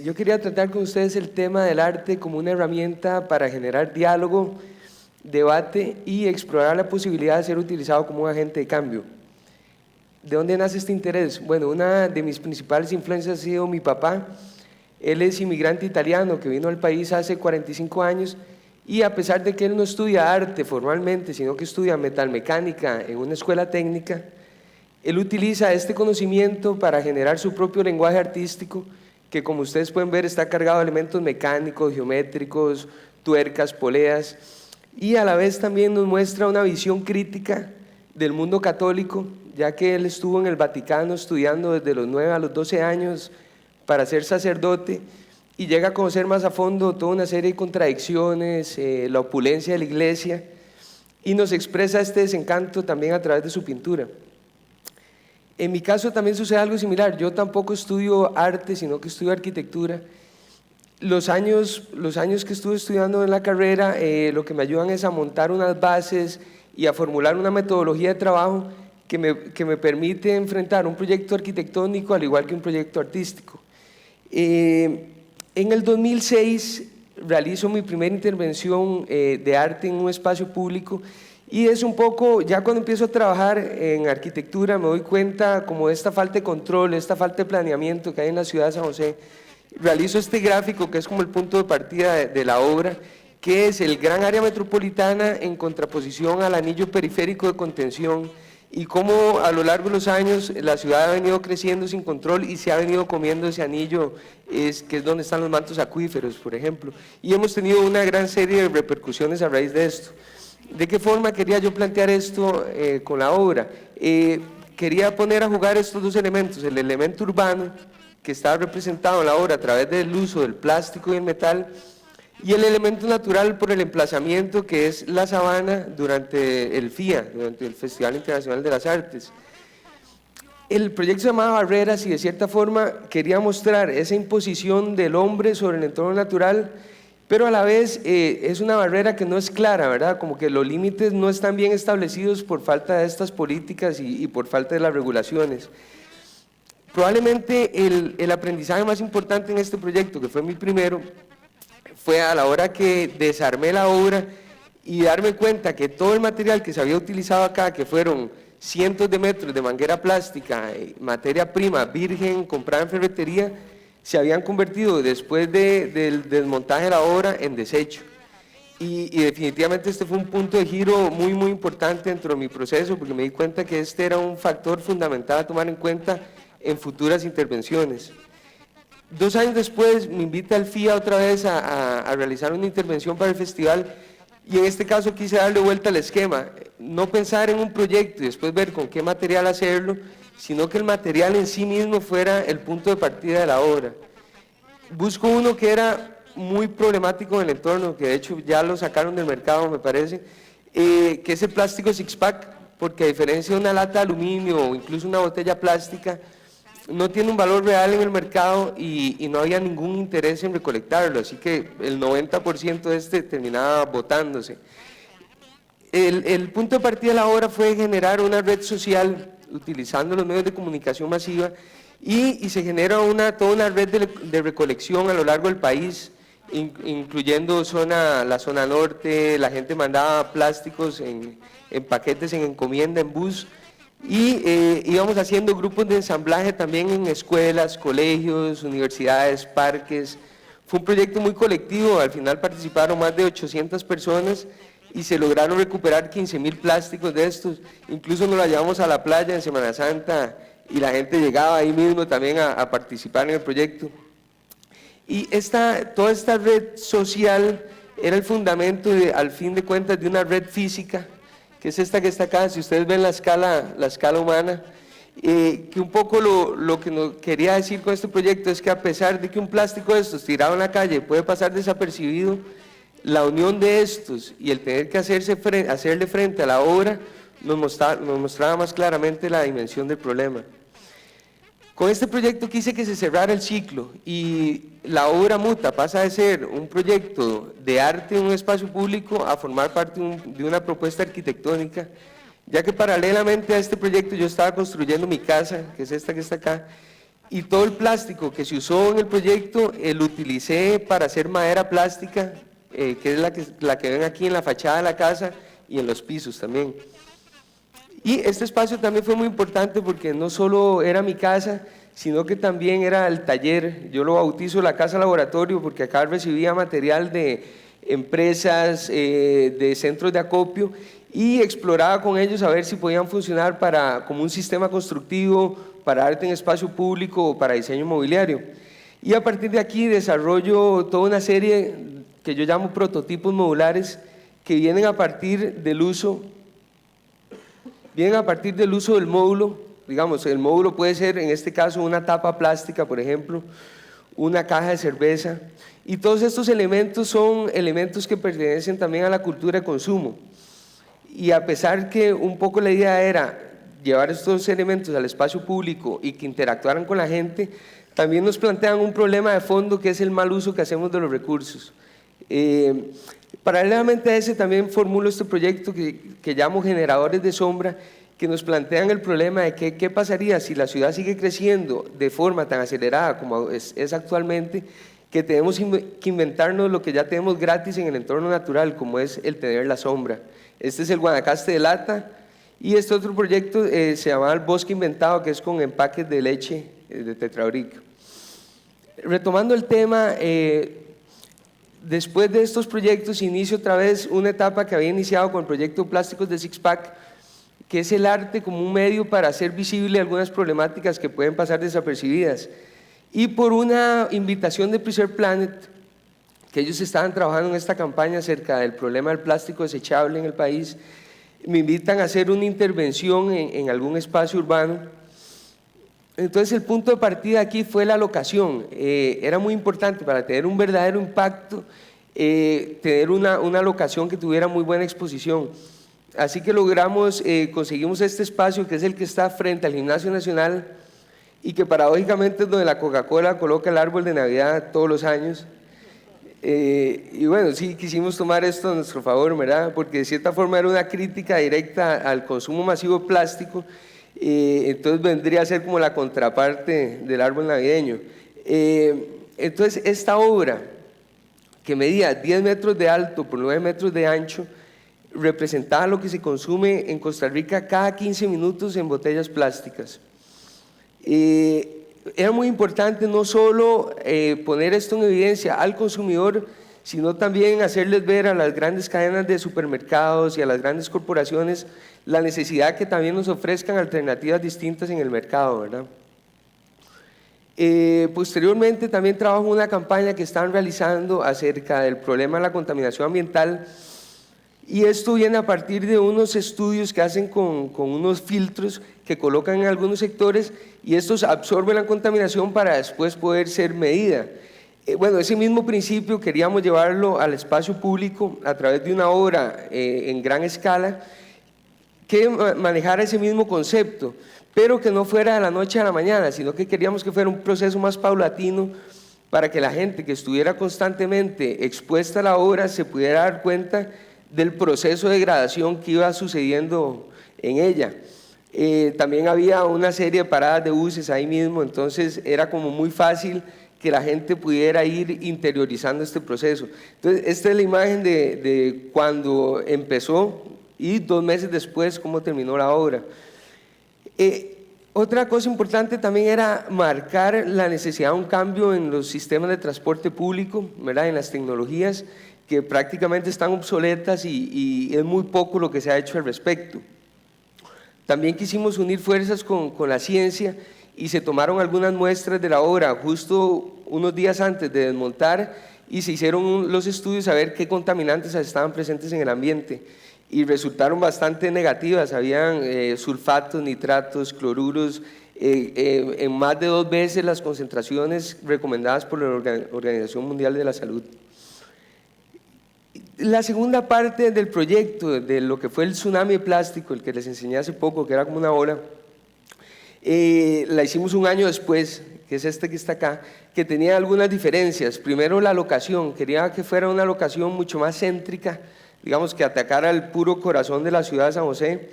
Yo quería tratar con ustedes el tema del arte como una herramienta para generar diálogo, debate y explorar la posibilidad de ser utilizado como un agente de cambio. ¿De dónde nace este interés? Bueno, una de mis principales influencias ha sido mi papá. Él es inmigrante italiano que vino al país hace 45 años y a pesar de que él no estudia arte formalmente, sino que estudia metalmecánica en una escuela técnica, él utiliza este conocimiento para generar su propio lenguaje artístico que, como ustedes pueden ver, está cargado de elementos mecánicos, geométricos, tuercas, poleas, y a la vez también nos muestra una visión crítica del mundo católico, ya que él estuvo en el Vaticano estudiando desde los 9 a los 12 años para ser sacerdote y llega a conocer más a fondo toda una serie de contradicciones, la opulencia de la iglesia, y nos expresa este desencanto también a través de su pintura. En mi caso también sucede algo similar. Yo tampoco estudio arte, sino que estudio arquitectura. Los años que estuve estudiando en la carrera lo que me ayudan es a montar unas bases y a formular una metodología de trabajo que me permite enfrentar un proyecto arquitectónico al igual que un proyecto artístico. En el 2006 realizo mi primera intervención de arte en un espacio público. Y es un poco, ya cuando empiezo a trabajar en arquitectura me doy cuenta como de esta falta de control, esta falta de planeamiento que hay en la ciudad de San José. Realizo este gráfico que es como el punto de partida de la obra, que es el gran área metropolitana en contraposición al anillo periférico de contención y cómo a lo largo de los años la ciudad ha venido creciendo sin control y se ha venido comiendo ese anillo, que es donde están los mantos acuíferos, por ejemplo. Y hemos tenido una gran serie de repercusiones a raíz de esto. ¿De qué forma quería yo plantear esto con la obra? Quería poner a jugar estos dos elementos, el elemento urbano, que está representado en la obra a través del uso del plástico y el metal, y el elemento natural por el emplazamiento, que es la sabana durante el FIA, durante el Festival Internacional de las Artes. El proyecto se llamaba Barreras y de cierta forma quería mostrar esa imposición del hombre sobre el entorno natural, pero a la vez es una barrera que no es clara, ¿verdad? Como que los límites no están bien establecidos por falta de estas políticas y por falta de las regulaciones. Probablemente el aprendizaje más importante en este proyecto, que fue mi primero, fue a la hora que desarmé la obra y darme cuenta que todo el material que se había utilizado acá, que fueron cientos de metros de manguera plástica, materia prima virgen comprada en ferretería, se habían convertido después del desmontaje de la obra en desecho. Y definitivamente este fue un punto de giro muy importante dentro de mi proceso, porque me di cuenta que este era un factor fundamental a tomar en cuenta en futuras intervenciones. 2 años después me invita el FIA otra vez a realizar una intervención para el festival, y en este caso quise darle vuelta al esquema, no pensar en un proyecto y después ver con qué material hacerlo, sino que el material en sí mismo fuera el punto de partida de la obra. Busco uno que era muy problemático en el entorno, que de hecho ya lo sacaron del mercado, me parece, que es el plástico six-pack, porque a diferencia de una lata de aluminio o incluso una botella plástica, no tiene un valor real en el mercado y no había ningún interés en recolectarlo, así que el 90% de este terminaba botándose. El punto de partida de la obra fue generar una red social utilizando los medios de comunicación masiva y se genera toda una red de recolección a lo largo del país, incluyendo la zona norte. La gente mandaba plásticos en paquetes, en encomienda, en bus, y íbamos haciendo grupos de ensamblaje también en escuelas, colegios, universidades, parques. Fue un proyecto muy colectivo, al final participaron más de 800 personas y se lograron recuperar 15.000 plásticos de estos. Incluso nos la llevamos a la playa en Semana Santa y la gente llegaba ahí mismo también a participar en el proyecto. Y toda esta red social era el fundamento, al fin de cuentas, de una red física, que es esta que está acá. Si ustedes ven la escala humana, que un poco lo que quería decir con este proyecto es que a pesar de que un plástico de estos tirado en la calle puede pasar desapercibido, la unión de estos y el tener que hacerle frente a la obra nos mostraba más claramente la dimensión del problema. Con este proyecto quise que se cerrara el ciclo y la obra muta, pasa de ser un proyecto de arte en un espacio público a formar parte de una propuesta arquitectónica, ya que paralelamente a este proyecto yo estaba construyendo mi casa, que es esta que está acá, y todo el plástico que se usó en el proyecto lo utilicé para hacer madera plástica, que es la que ven aquí en la fachada de la casa y en los pisos también. Y este espacio también fue muy importante porque no solo era mi casa, sino que también era el taller. Yo lo bautizo la casa laboratorio porque acá recibía material de empresas, de centros de acopio, y exploraba con ellos a ver si podían funcionar como un sistema constructivo, para arte en espacio público o para diseño inmobiliario. Y a partir de aquí desarrollo toda una serie que yo llamo prototipos modulares, que vienen a partir del uso del módulo. Digamos, el módulo puede ser, en este caso, una tapa plástica, por ejemplo, una caja de cerveza, y todos estos elementos son elementos que pertenecen también a la cultura de consumo. Y a pesar que un poco la idea era llevar estos elementos al espacio público y que interactuaran con la gente, también nos plantean un problema de fondo, que es el mal uso que hacemos de los recursos. Paralelamente a ese, también formulo este proyecto que llamo Generadores de Sombra, que nos plantean el problema de qué pasaría si la ciudad sigue creciendo de forma tan acelerada como es actualmente, que tenemos que inventarnos lo que ya tenemos gratis en el entorno natural, como es el tener la sombra. Este es el Guanacaste de lata, y este otro proyecto se llama El Bosque Inventado, que es con empaques de leche de Tetrabric. Retomando el tema, después de estos proyectos inicio otra vez una etapa que había iniciado con el proyecto Plásticos de Sixpack, que es el arte como un medio para hacer visible algunas problemáticas que pueden pasar desapercibidas. Y por una invitación de Preserve Planet, que ellos estaban trabajando en esta campaña acerca del problema del plástico desechable en el país, me invitan a hacer una intervención en algún espacio urbano. Entonces el punto de partida aquí fue la locación. Era muy importante para tener un verdadero impacto, tener una locación que tuviera muy buena exposición. Así que conseguimos este espacio, que es el que está frente al Gimnasio Nacional, y que paradójicamente es donde la Coca-Cola coloca el árbol de Navidad todos los años. Y bueno, sí quisimos tomar esto a nuestro favor, ¿verdad? Porque de cierta forma era una crítica directa al consumo masivo de plástico, entonces vendría a ser como la contraparte del árbol navideño. Entonces esta obra, que medía 10 metros de alto por 9 metros de ancho, representaba lo que se consume en Costa Rica cada 15 minutos en botellas plásticas. Era muy importante no solo poner esto en evidencia al consumidor, sino también hacerles ver a las grandes cadenas de supermercados y a las grandes corporaciones la necesidad que también nos ofrezcan alternativas distintas en el mercado, ¿verdad? Posteriormente también trabajo en una campaña que están realizando acerca del problema de la contaminación ambiental, y esto viene a partir de unos estudios que hacen con unos filtros que colocan en algunos sectores, y estos absorben la contaminación para después poder ser medida. Bueno, ese mismo principio queríamos llevarlo al espacio público a través de una obra en gran escala que manejara ese mismo concepto, pero que no fuera de la noche a la mañana, sino que queríamos que fuera un proceso más paulatino, para que la gente que estuviera constantemente expuesta a la obra se pudiera dar cuenta del proceso de degradación que iba sucediendo en ella. También había una serie de paradas de buses ahí mismo, entonces era como muy fácil que la gente pudiera ir interiorizando este proceso. Entonces esta es la imagen de cuando empezó y 2 meses después cómo terminó la obra. Otra cosa importante también era marcar la necesidad de un cambio en los sistemas de transporte público, ¿verdad? En las tecnologías que prácticamente están obsoletas, y es muy poco lo que se ha hecho al respecto. También quisimos unir fuerzas con la ciencia, y se tomaron algunas muestras de la obra justo unos días antes de desmontar, y se hicieron los estudios a ver qué contaminantes estaban presentes en el ambiente, y resultaron bastante negativas. Habían sulfatos, nitratos, cloruros, en más de 2 veces las concentraciones recomendadas por la Organización Mundial de la Salud. La segunda parte del proyecto, de lo que fue el tsunami de plástico, el que les enseñé hace poco, que era como una ola, la hicimos un año después, que es este que está acá, que tenía algunas diferencias. Primero, la locación. Quería que fuera una locación mucho más céntrica, digamos, que atacara el puro corazón de la ciudad de San José,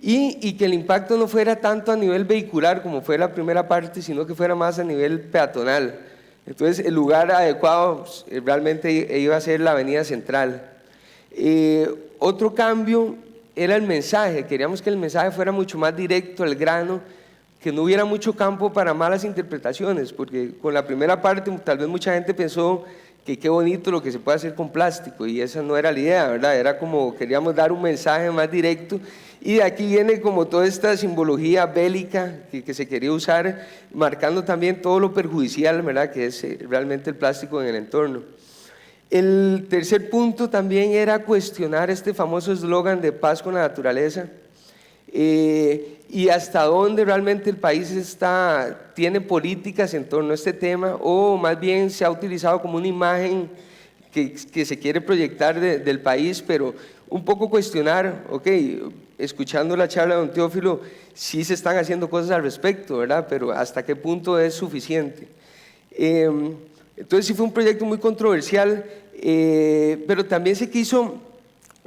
y que el impacto no fuera tanto a nivel vehicular como fue la primera parte, sino que fuera más a nivel peatonal. Entonces el lugar adecuado realmente iba a ser la avenida central. Otro cambio era el mensaje, queríamos que el mensaje fuera mucho más directo al grano, que no hubiera mucho campo para malas interpretaciones, porque con la primera parte tal vez mucha gente pensó que qué bonito lo que se puede hacer con plástico, y esa no era la idea, ¿verdad? Era como queríamos dar un mensaje más directo, y de aquí viene como toda esta simbología bélica que se quería usar, marcando también todo lo perjudicial, ¿verdad?, que es realmente el plástico en el entorno. El tercer punto también era cuestionar este famoso eslogan de paz con la naturaleza, y hasta dónde realmente el país tiene políticas en torno a este tema, o más bien se ha utilizado como una imagen que se quiere proyectar del país, pero un poco cuestionar, ok, escuchando la charla de don Teófilo, sí se están haciendo cosas al respecto, ¿verdad? Pero hasta qué punto es suficiente. Entonces sí fue un proyecto muy controversial, pero también se quiso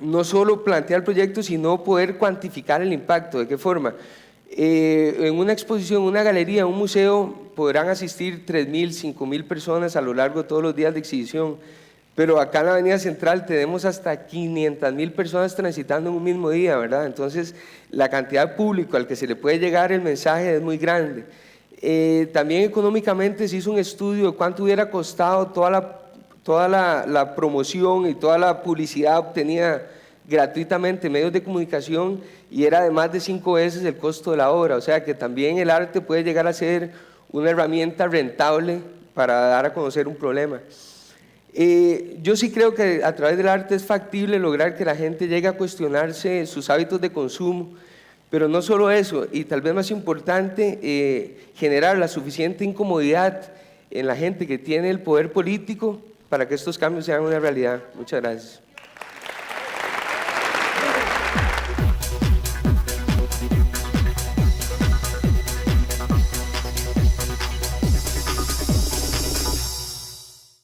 no solo plantear el proyecto, sino poder cuantificar el impacto. ¿De qué forma? En una exposición, una galería, un museo, podrán asistir 3.000, 5.000 personas a lo largo de todos los días de exhibición, pero acá en la avenida central tenemos hasta 500.000 personas transitando en un mismo día, ¿verdad? Entonces la cantidad de público al que se le puede llegar el mensaje es muy grande. También económicamente se hizo un estudio de cuánto hubiera costado toda la promoción y toda la publicidad obtenida gratuitamente en medios de comunicación, y era de más de 5 veces el costo de la obra, o sea que también el arte puede llegar a ser una herramienta rentable para dar a conocer un problema. Yo sí creo que a través del arte es factible lograr que la gente llegue a cuestionarse sus hábitos de consumo, pero no solo eso, y tal vez más importante, generar la suficiente incomodidad en la gente que tiene el poder político para que estos cambios sean una realidad. Muchas gracias.